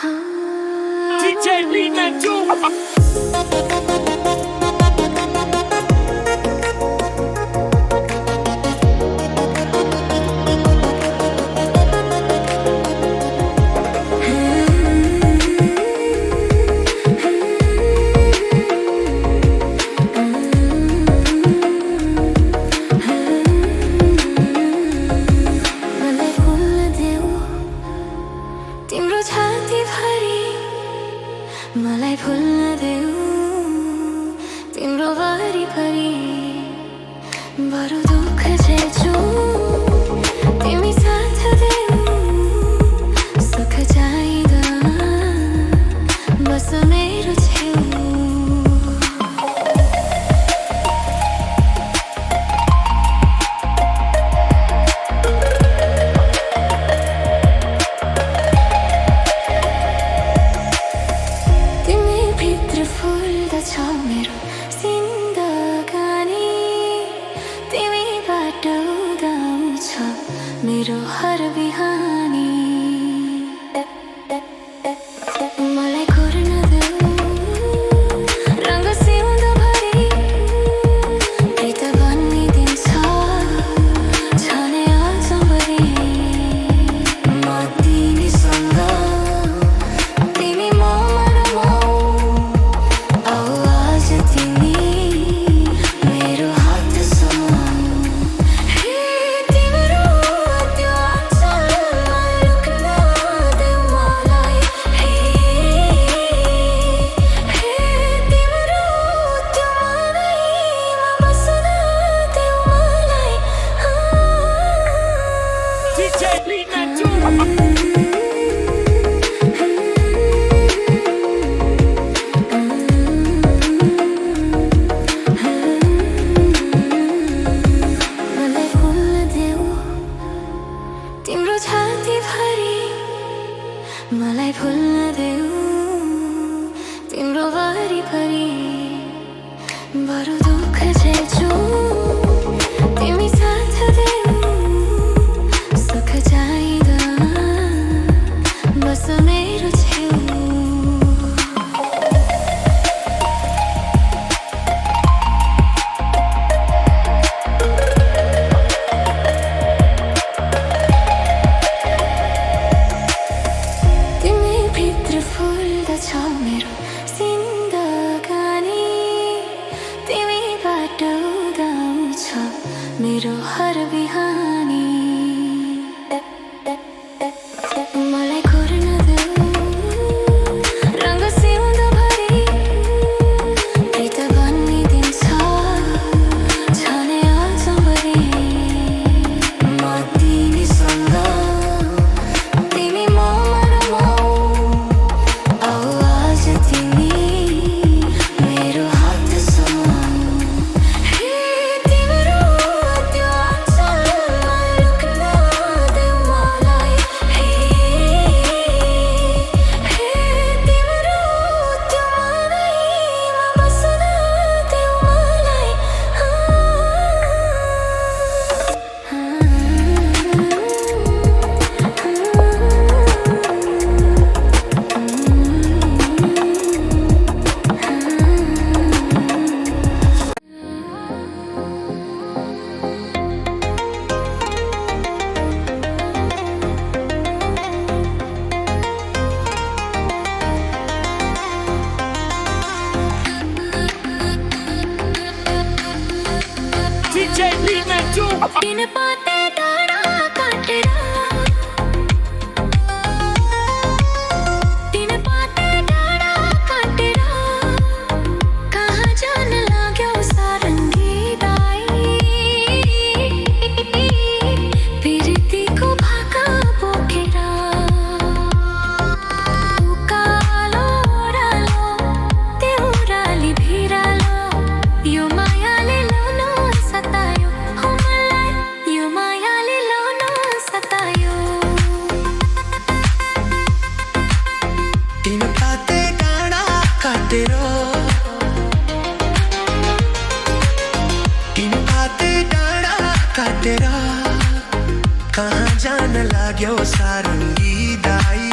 DJ Lina मलाई भुल्न देऊ तिम्रो वरिपरि बरु दुःख झेल्छु तिमी साथ देऊ सुख चाहिँदा बस मेरो छेउ मेरो जिन्दगानी तिमीबाट उदाउँछ मेरो हर बिहानी मलाई कोर्न देऊ रङ्ग सिउँदोभरि प्रीत बनिदिन्छ छाने आजभरि म तिमीसँग तिमी ममा रमाऊ मलाई भुल्न देऊ तिम्रो वरिपरि बरु दुःख झेल्छु तिमी साथ देऊ सुख चाहिँदा बस मेरो छेउ मेरो जिन्दगानी तिमीबाट उदाउँछ मेरो हर बिहानी मलाई कोर्न देऊ रङ्ग सिउँदोभरि प्रीत बनिदिन्छ छाने आजभरि म तिमीसँग तिमी ममा रमाऊ DJ Lina दिन पाते डाँडा काटेर दिन पाते डाँडा काटेर कहाँ जान लाग्यो सारङ्गी दाइ प्रीतिको भाका बोकेर उकालो ओह्रालो देउराली भिरालो यो मायाले सतायो हो मलाई यो मायाले लाउन सतायो दिन पाते डाँडा काटेर दिन पाते डाँडा काटेर कहाँ जान लाग्यो सारङ्गी दाइ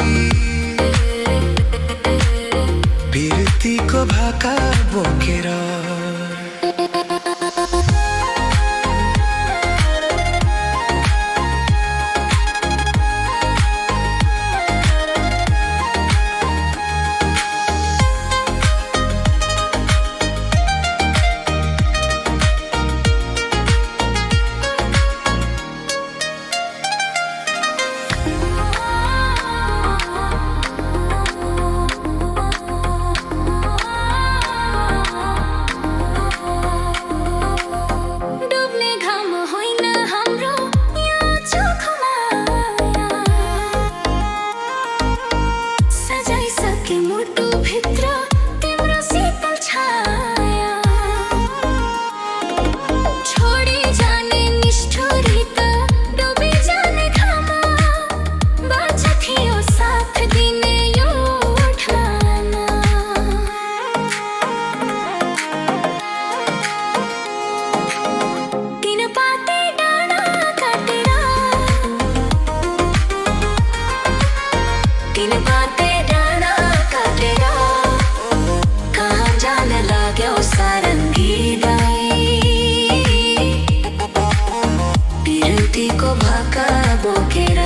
भाका बोकेर डुब्ने घाम होइन हाम्रो यहाँ चोखमा सजाइसके मुटुभित्र तिम्रो शीतल छाया छोडी जाने निष्ठुरी त डुबी जाने घाममा बाचा थियो साथ दिने यो ठाना तीन पाते डाँडा काटेर तीन पाते डाँडा काटेर कहाँ जान लाग्यौ सारङ्गी दाइ पिरतीको भाका बोकेर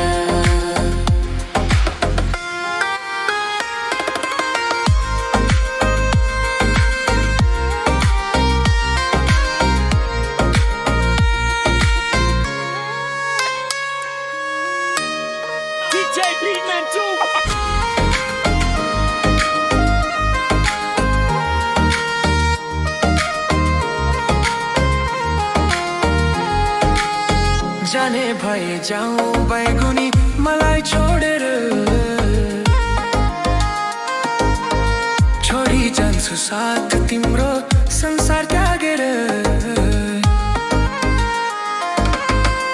DJ Beatman 2. जाने भए जाऊ बैगुनी मलाई छोडेर छोडी जान्छु साथ तिम्रो संसार त्यागेर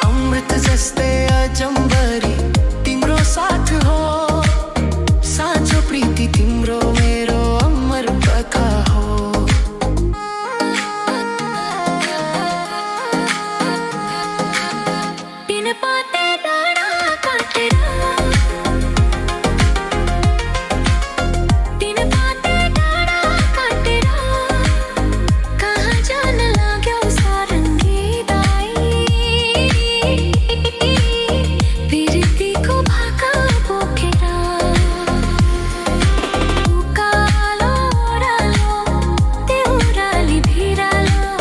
अमृत जस्तै अजम्बरी तिम्रो साथ हो साँचो प्रीति तिम्रो मेरो अमर कथा हो तीन पाते डाँडा काटेर तीन पाते डाँडा काटेर कहाँ जान लाग्यौ सारङ्गी दाइ पिरतीको भाका बोकेर उकालो ओह्रालो देउराली भिरालो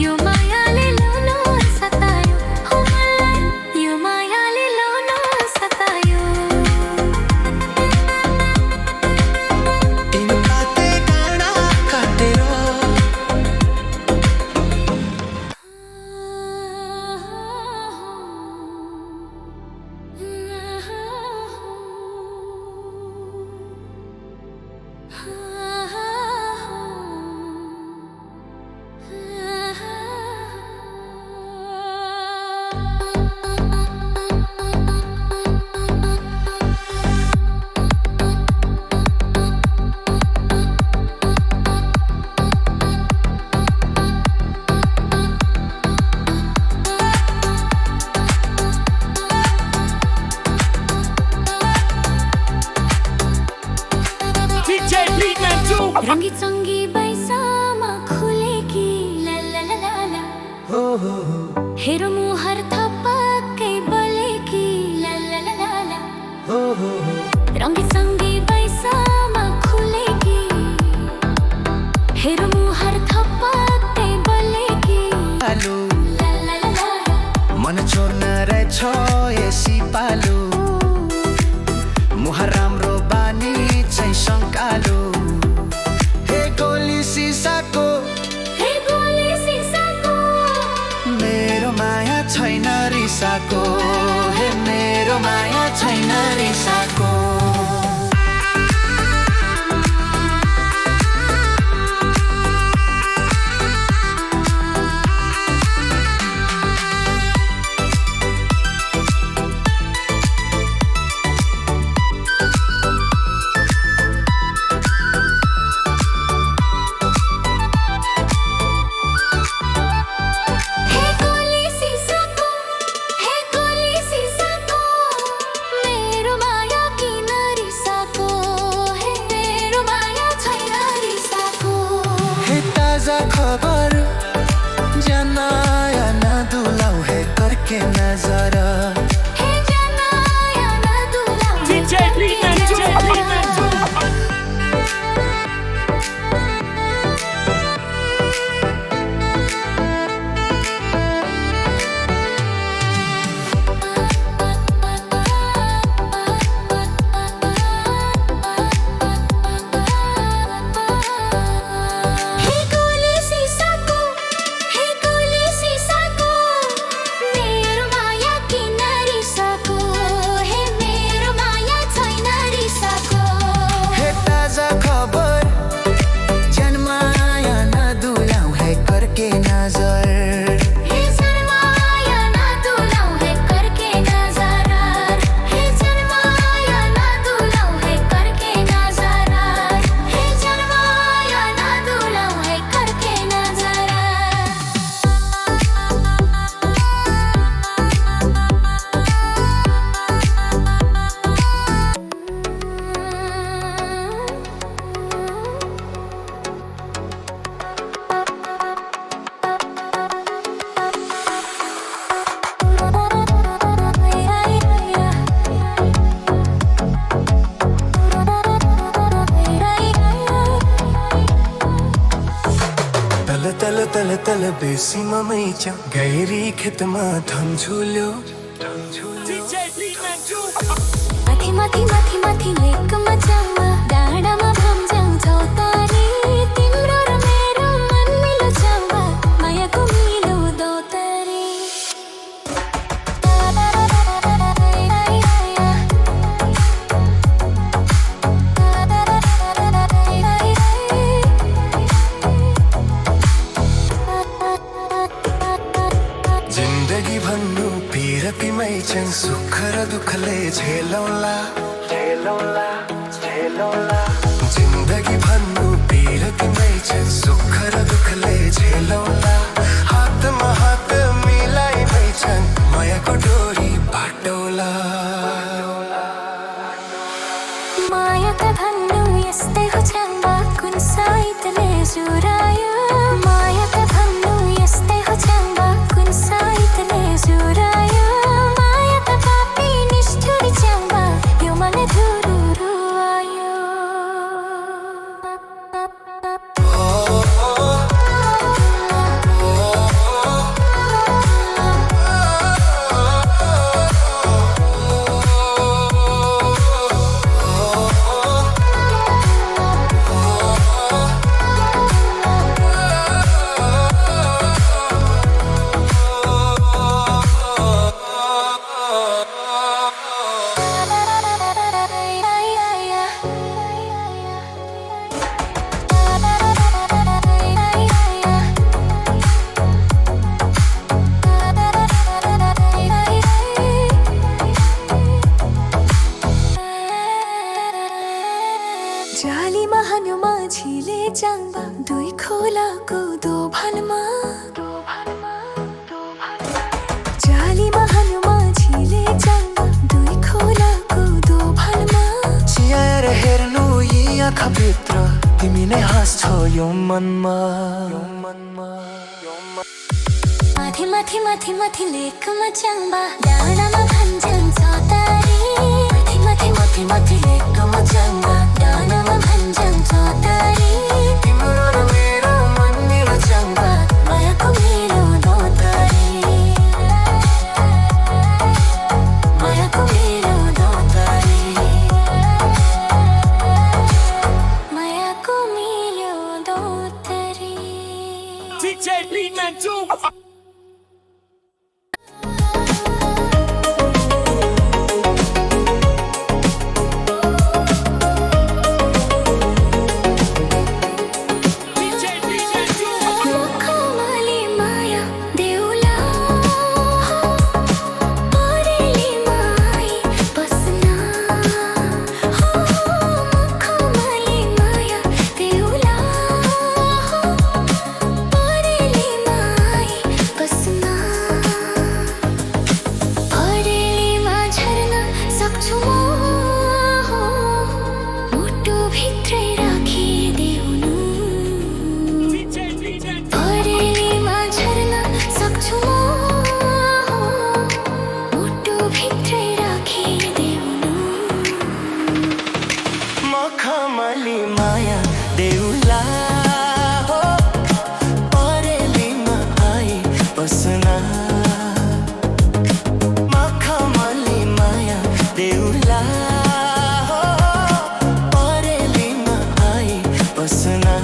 यो मायाले ल्याउन सतायो हो मलाई यो मायाले ल्याउन सतायो तीन पाते डाँडा काटेर DJ Beatman 2. रङ्गी चङ्गी बैसामा खुलेकी ला ला ला ला ला हेरो मुहार थपक्कै बलेकी ला ला ला ला ला रङ्गी चङ्गी बैसामा खुलेकी हेरो मुहार थपक्कै बलेकी आलु ला ला ला ला मन छोड्न रहेछ यसी पालु मुहार राम्रो बानी चाहिँ सङ्कालु हे गोली सिसाको हे गोली सिसाको मेरो माया छैन खबर जनाया ना दुलाऊ है करके नजारा हे जनाया ना दुलाऊ DJ Liman 2. तल तल बेसीमा मैचा गैरी खेतमा धम झुल्यो DJ Liman 2. माथि माथि माथि माथि लेकमा जाऊँ डाँडामा भम्जाङ चौतारी तिम्रो र मेरो मन मिलो जाऊँ मायाको मिलो दौतारी जिन्दगी भन्नु पीर पिमै छन् सुख र दुःखले झेलौला झेलौला झेलौला जिन्दगी भन्नु पीर पिमै छन् सुख र दुःखले झेलौला हातमा हात मिलाइमै छन् मायाको डोरी बाटौला माया त भन्नु यस्तै हो छाम्बा कुन साइतले जुरायो माया त भन्नु यस्तै हो छाम्बा कुन साइतले जुरायो माया त पापी निष्ठुरी छाम्बा यो मन धुरुरु आयो जालीमा हान्यो माझीले जाङ्बा दुई खोलाको दोभानमा जालीमा हान्यो माझीले जाङ्बा दुई खोलाको दोभानमा चियाएर हेर्नु यी आँखाभित्र तिमी नै हाँस्छौ यो मनमा माथि माथि माथि माथि लेकमा जाङ्बा डाँडामा भन्छन् चौतारी माथि माथि माथि माथि लेकमा जाङ्बा डाँडामा भन्छन् चौतारी तिम्रो र मेरो मन मिलो जाङ्बा मायाको मिलो दौतारी मायाको मिलो दौतारी मायाको मिलो दौतारी DJ Liman 2. भित्रै राखिदेऊ मखमली माया देउला हो परेलीमा आई बस्ना मखमली माया देउला हो परेलीमा आई बस्ना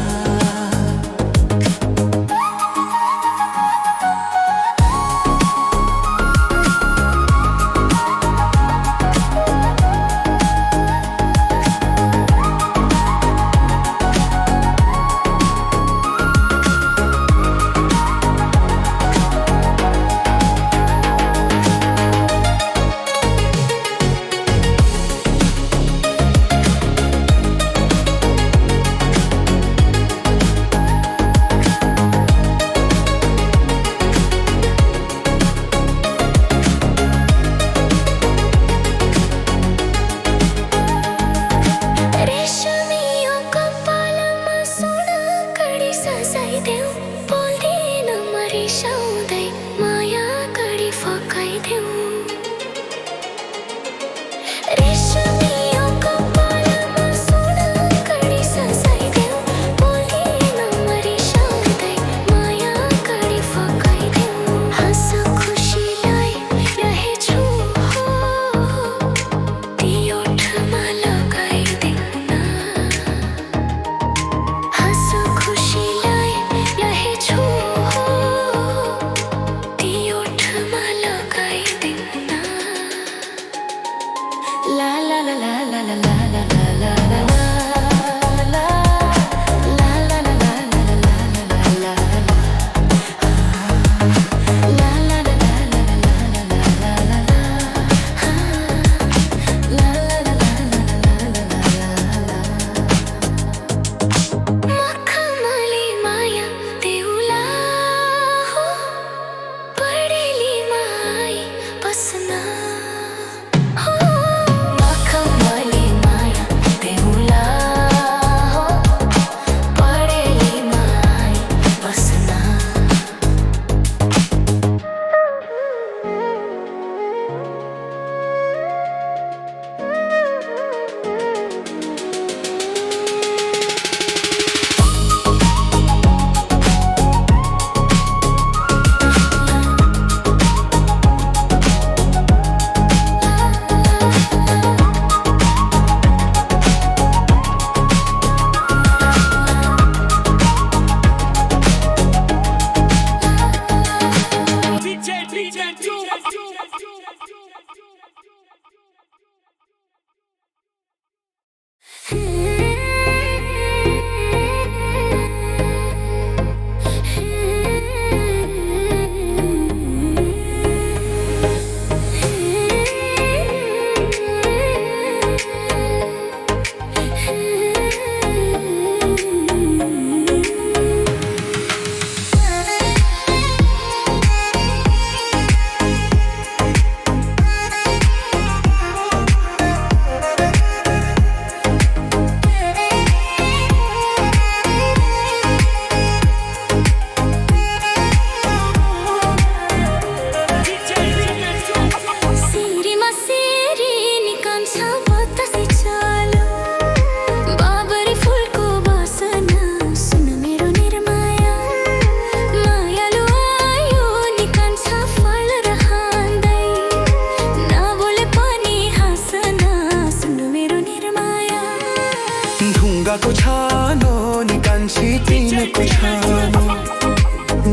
ढुङ्गाको छानो निकान्छी तिनको छानो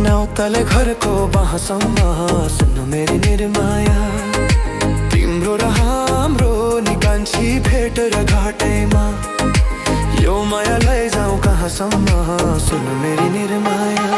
नाउतले घरको बाहसम्म सुन्नु मेरी निर्माया तिम्रो र हाम्रो निकान्छी भेट र घाटैमा यो माया लैजाऊ कहाँसम्म सुन्नु मेरी निर्माया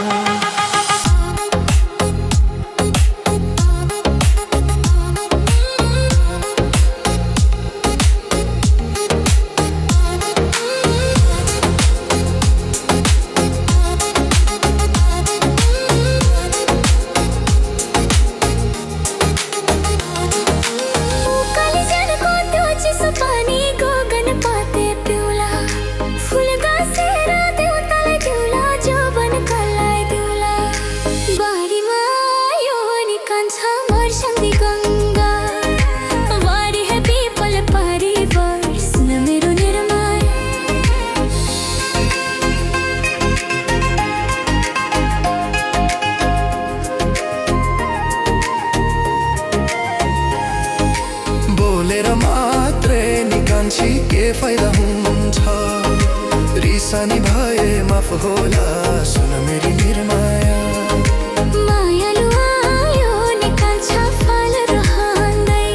फूल गासेर देउतालाई दिउला जो बन कलाई जानी भए माफ होला सुन मेरी निर्माया मायालु आयो निकाल्छ फल रहँदै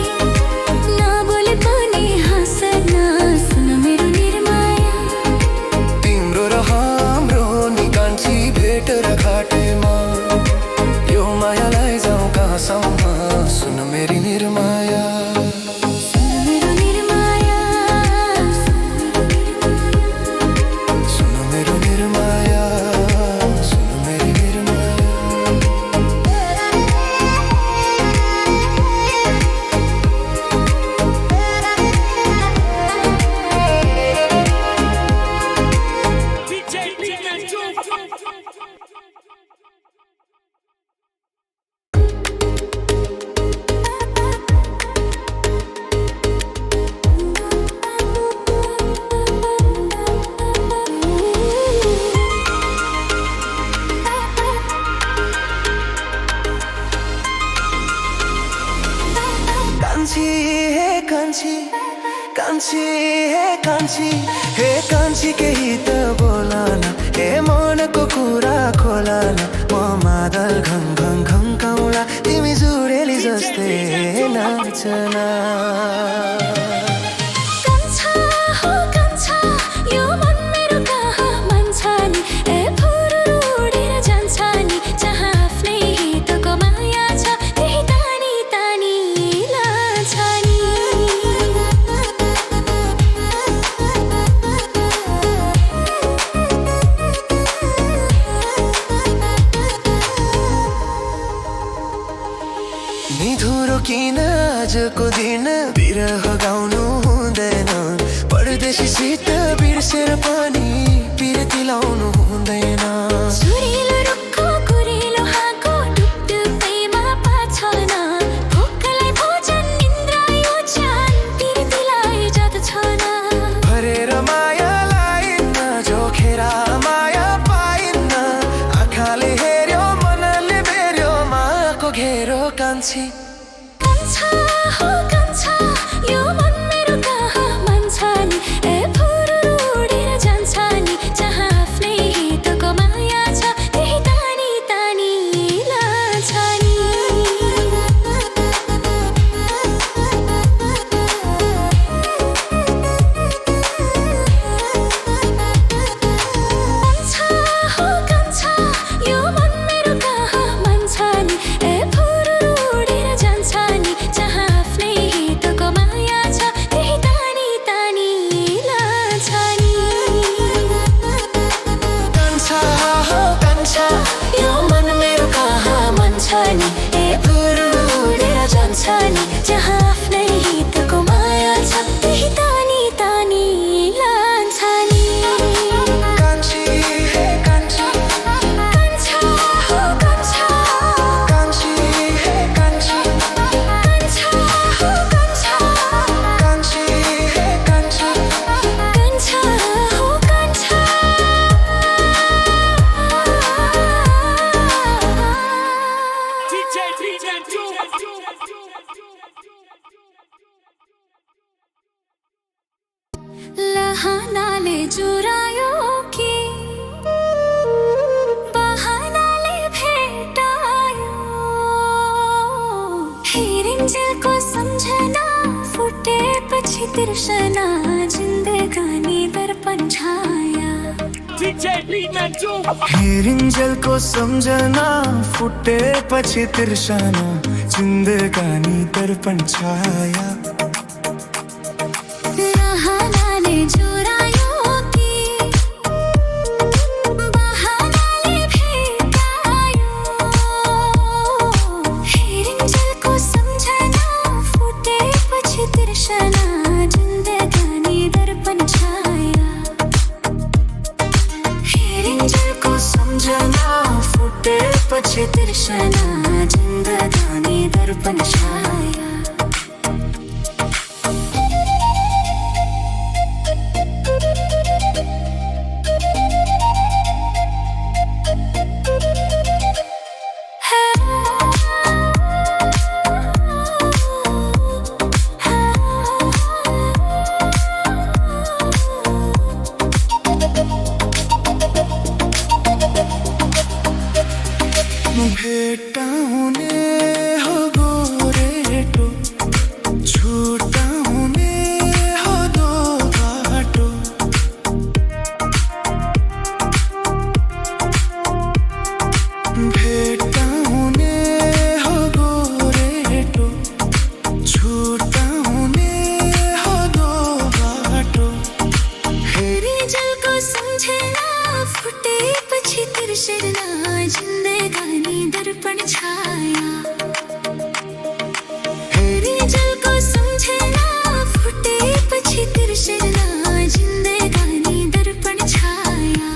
नबोले पनि हाँस्न सुन मेरो निर्माया तिम्रो र हाम्रो निकाल्छी भेट र घाटेमा यो मायालाई जाउँ कहाँसम्म सुन मेरी निर्माया कान्छी केही त बोला न हे मनको कुरा खोला न म मादल घङ घङ घङ्काउला तिमी जुरेली जस्तै नाचना आजको दिन बिरह गाउनु हुँदैन परदेशीसित बिर्सेर पनि पिरती लाउनु हुँदैन सुरिलो रुखको कुरिलो हाँको डुबडुबैमा पाछन भोकलाई भोजन निन्द्रा यो ज्यान पिरतीलाई जाँदछ न भरेर मायालाई नजोखेर माया पाइन्न आँखाले हेर्यो मनले बेर्यो माको घेरो कान्छी यो मन मेरो कहाँ मान्छ नि ए फुरुरु उडेर जान्छ नि जहाँ आफ्नै हितको माया छ त्यही तानी तानी लान्छ नि यो मन मेरो कहाँ मान्छ नि ए फुरुरु उडेर जान्छ नि जहाँ आफ्नै हितको माया छ त्यही तानी तानी लान्छ नि कान्छा यो मन मेरो कहाँ मान्छ नि ए फुरुरु उडेर जान्छ नि जहाँ आफ्नै हितको माया छ त्यही तानी तानी लान्छ नि कान्छी हे कान्छी कान्छा हो कान्छा कान्छी हे कान्छी कान्छा हो कान्छा कान्छी हे कान्छी कान्छा हो कान्छा DJ Freeman 2. लहानाले जुरायो कि बहानाले भेटायो हिरिन्जेलको सम्झना फुटेपछि तिर्सना जिन्दगानी दर्पण छाया DJ Freeman 2. हिरिन्जेलको सम्झना फुटेपछि तिर्सना जिन्दगानी दर्पण छाया लहानाले जुरायो कि बहानाले भेटायो हिरिन्जेलको सम्झना फुटेपछि तिर्सना जिन्दगानी दर्पण छाया हिरिन्जेलको सम्झना फुटेपछि तिर्सना जिन्दगानी दर्पण छाया को समझे ना फुटे पछी तिरशना जिंदगानी दर्पण छाया हेरे जल को समझे ना फुटे पछी तिरशना जिंदगानी दर्पण छाया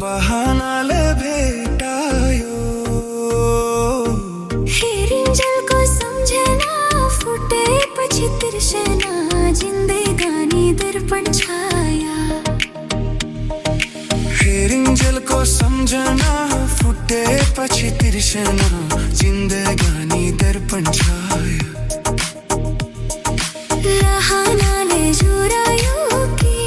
बहाना ले भेटायो हिरिंजल को समझे ना फुटे पछी तिरशना जिंदगानी दर्पण छाया हिरिंजल को समझना फुटे पछी तिरशना जिंदगानी दर्पण छाया लहाना ले जुरायो की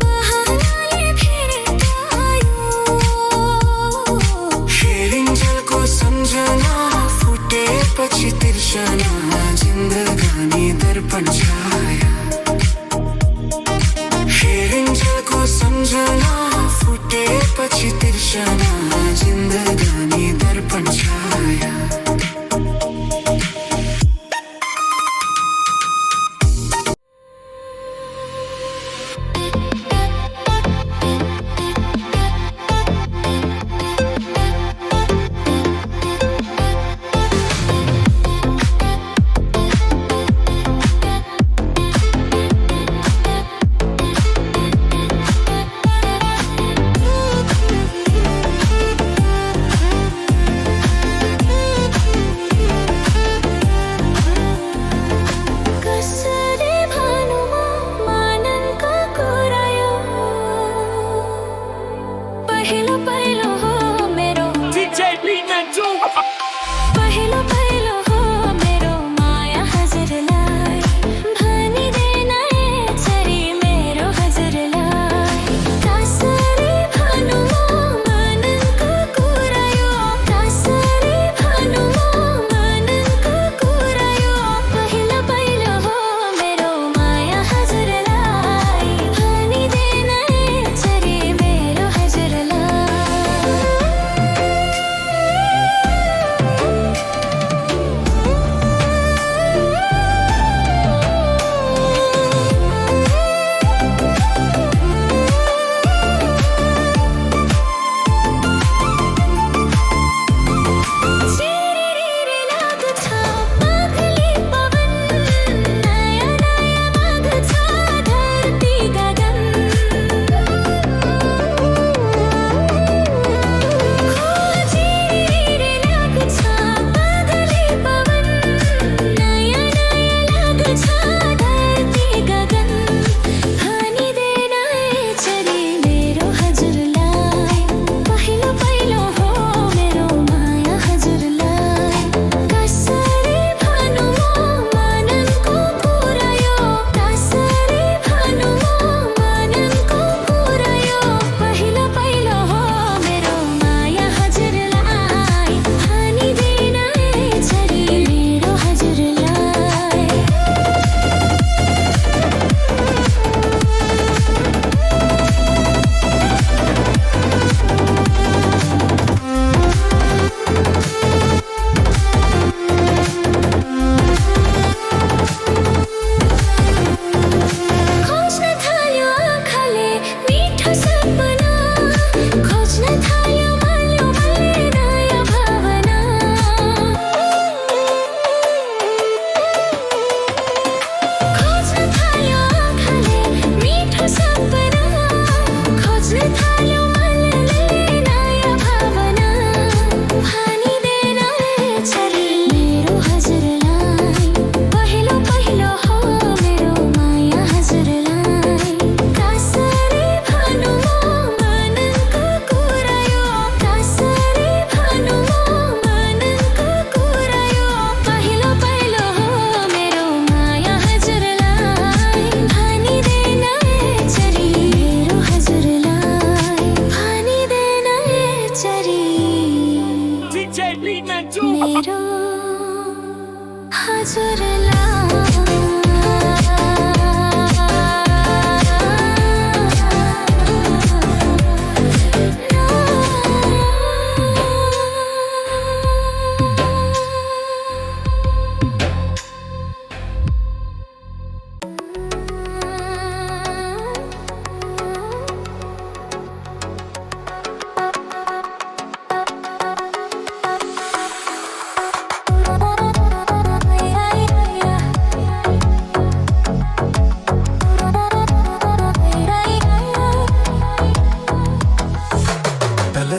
बहाना ले भेटायो हिरिंजल को समझना फुटे पछी तिरशना जिंदगानी दर्पण छाया हिरिंजल को समझना फुटे पछी तिरशना जिंदगानी दर्पण छाया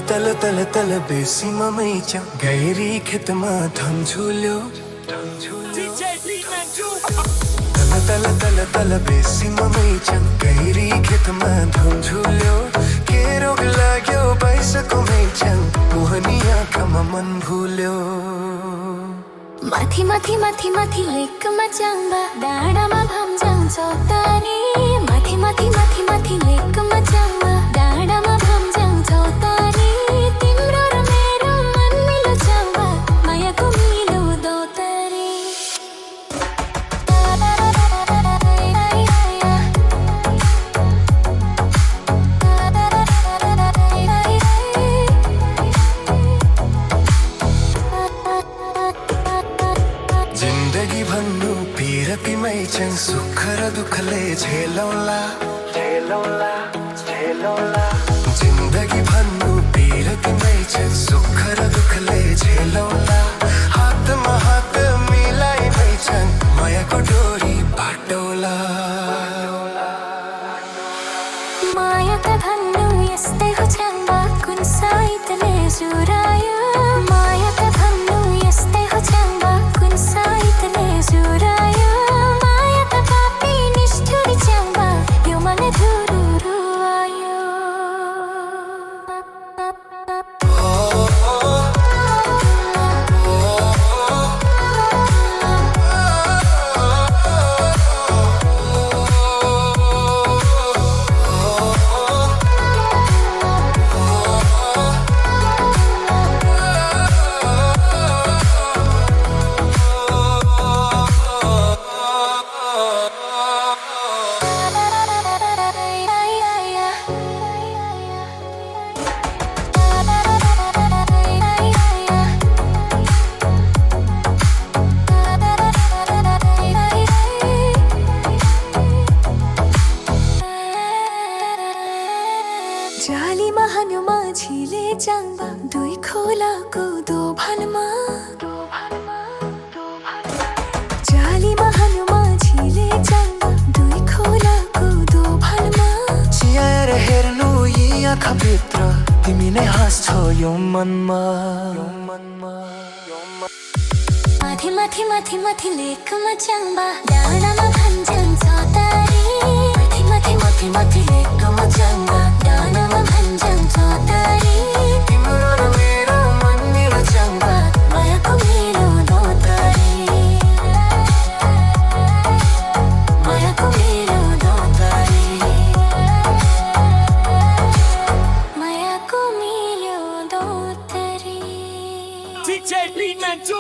तल तल तल बेसीमा मैचा गैरी खेतमा धम झुल्यो DJ Beatman 2. तल तल तल तल बेसीमा मैचा गैरी खेतमा धम झुल्यो के रोग लाग्यो बाइसको मैचा मोहनी आँखामा मन भुल्यो माथि माथि माथि माथि लेकमा जाँबा डाँडामा भम्जाङ चौतारी माथि माथि माथि माथि लेकमा जाँबा डाँडामा भम्जाङ चौतारी तिम्रो र मेरो मन मिलो जाँबा मायाको मिलो दौतारी जिन्दगी भन्नु पीर पिमै छन् सुख र दुःखले झेलौला झेलौला झेलौला जिन्दगी भन्नु पीर पिमै छन् सुख र दुःखले झेलौला हातमा हात मिलाइमै छन् मायाको डोरी बाटौला माया त भन्नु यस्तै हो जाँबा कुन साइतले जुरायो माया त भन्नु यस्तै हो जाँबा कुन साइतले जुरायो माया त पापी निष्ठुरी जाँबा यो मन धुरुरु आयो जालीमा हनुमा झिले जाँबा दुई खोलाको दोभानमा जालीमा हनुमा झिले जाँबा दुई खोलाको दोभानमा चियाएर हेर्नु यी आँखाभित्र तिमी नै हाँस्छौ यो मनमा माथि माथि माथि माथि लेकमा जाँबा डाँडामा भन्छन् चौतारी माथि माथि माथि माथि लेकमा जाँबा डाँडामा भन्छन् चौतारी तिम्रो र मेरो मन मिलो जाँबा मायाको मेरो दौतारी मायाको मेरो दौतारी मायाको मेरो दौतारी DJ Beatman 2.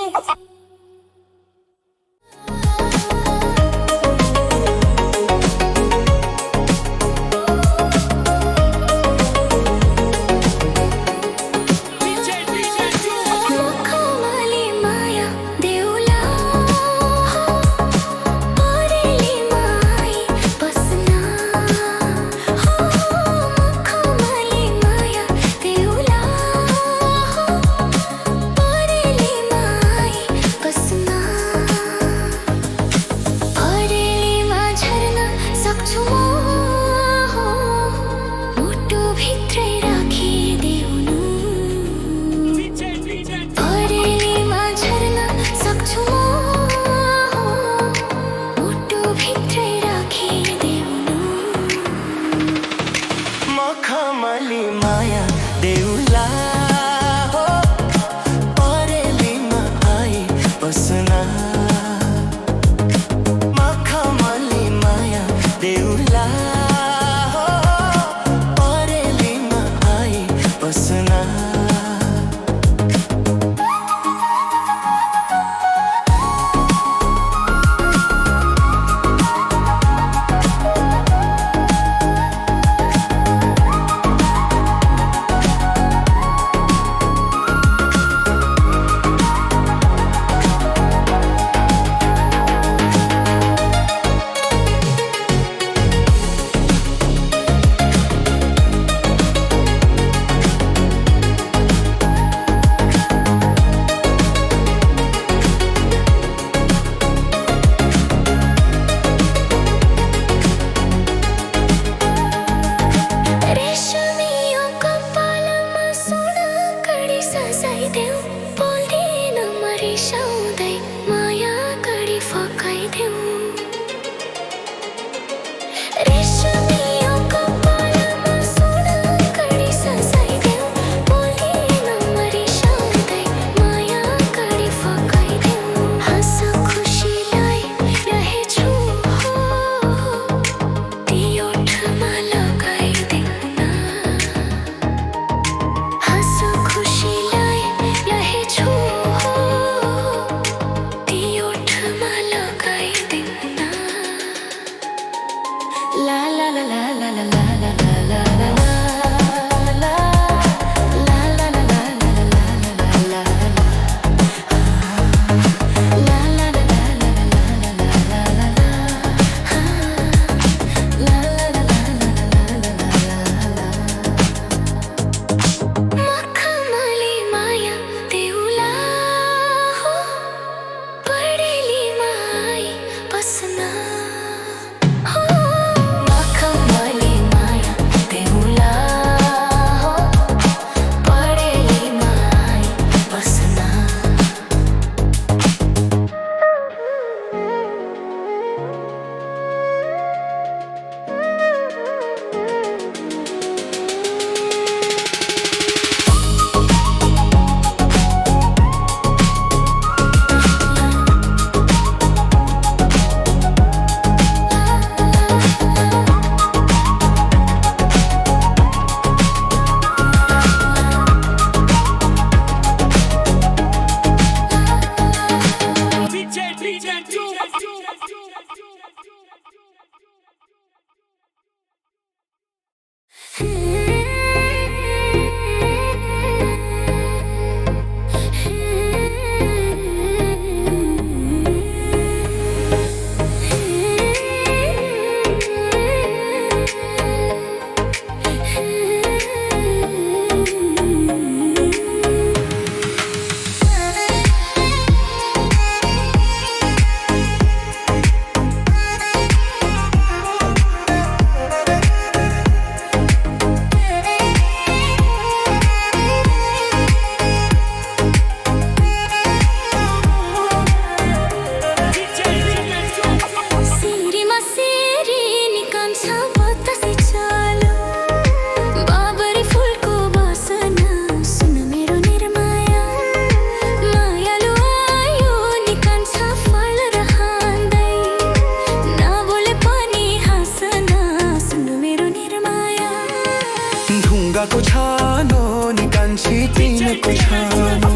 को छानो नि कान्छी तिनको छानो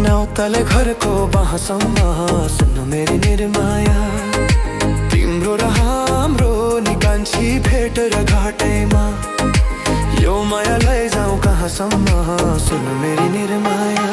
नाउतले घरको बाहसम्म सुन्नु मेरी निर्माया तिम्रो र हाम्रो नि कान्छी भेट र घाटैमा यो माया लैजाऊ कहाँसम्म सुन्नु मेरी निर्माया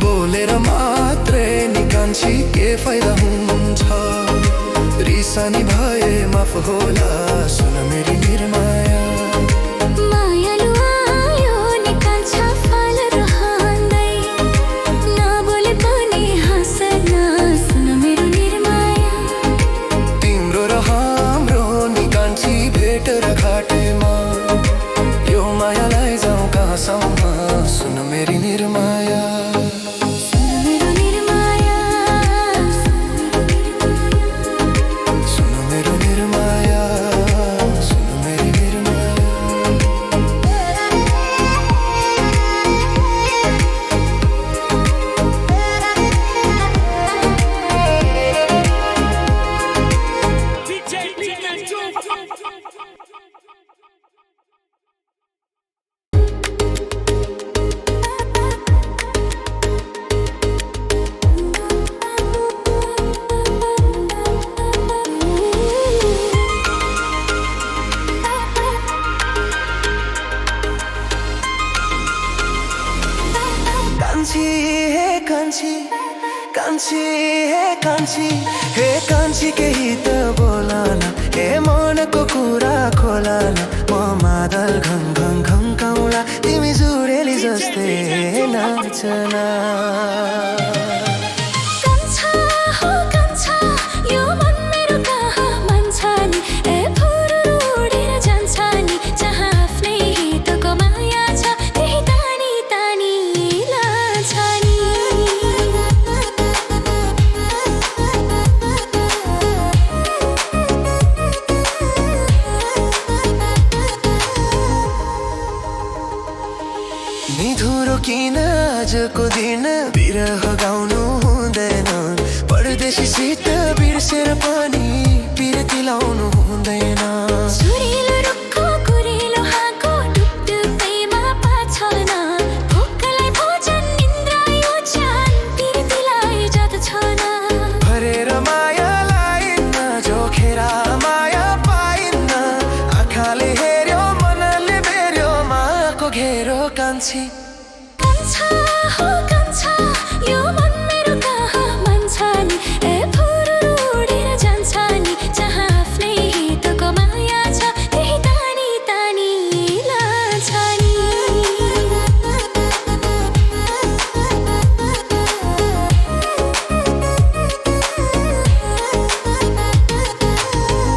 बोलेर मात्रै नि कान्छी के फाइदा हुन्छ रिसानी भए माफ होला सुन मेरी निर्माया मायालु आयो नि कान्छा फाल रहँदै नबोले पनि हाँस्न सुन मेरो निर्माया तिम्रो र हाम्रो नि कान्छी भेट र घाटैमा यो मायालाई जाउँ कहाँसम्म सुन मेरी निर्माया कान्छी हे कान्छी हे कान्छी केही त बोला न हे मनको कुरा खोला न म मादल घङ घङ घङ्काउला तिमी जुरेली जस्तै नाचना निधुरो किन आजको दिन बिरह गाउनु हुँदैन परदेशीसित बिर्सेर पनि पिरती लाउनु हुँदैन सुरिलो रुखको कुरिलो हाँको टुप्टुपैमा पाछन भोकलाई भोजन निन्द्रा योजन पिरतीलाई जाँदछन् भरेर मायालाई नजोखेर माया पाइन्न आँखाले हेर्यो मनले बेर्यो माको घेरो कान्छी कान्छा हो कान्छा यो मन मेरो कहाँ मान्छ नि ए फुरुरु उडेर जान्छ नि जहाँ आफ्नै हितको माया छ त्यही तानी तानी लान्छ नि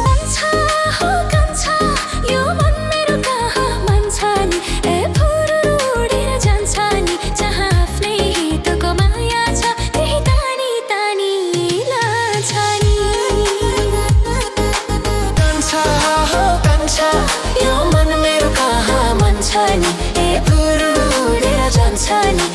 कान्छा हो कान्छा यो मन मेरो कहाँ मान्छ नि ए फुरुरु उडेर जान्छ नि जहाँ आफ्नै हितको माया छ त्यही तानी तानी लान्छ नि कान्छा हो कान्छा यो मन मेरो कहाँ मन छ नि ए फुरुरु उडेर जान्छ नि